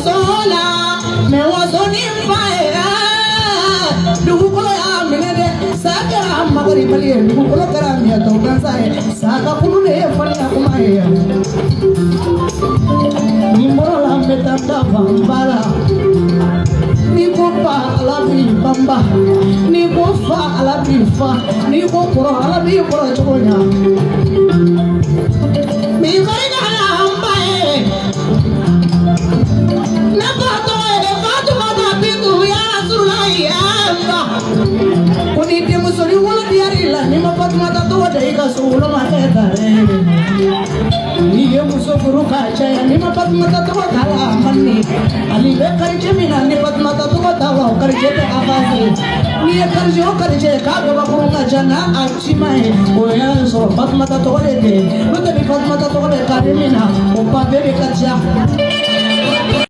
sola me wasoni fire dukolo ya minede saka magari pali dukolo karamia to kansae saka kulune fali akumae nimora metata bambara niko pa alabi bamba niko fa alabi fa niko koro alabi koro chonya mi garina ambae na pato e pato mata pingu ya rasulai amba kuni timu sori wala diari la ni mapat mata to dai ka sulo mate dare ni ye muso guru ka chaya ni mapat mata to kala manni ali be karje mina ni pat mata to dawa karje te abase ni ye karje ka be bakuru ka jana achi mai o ya so pat mata to de te no te pat mata to de ka mina o pa be karja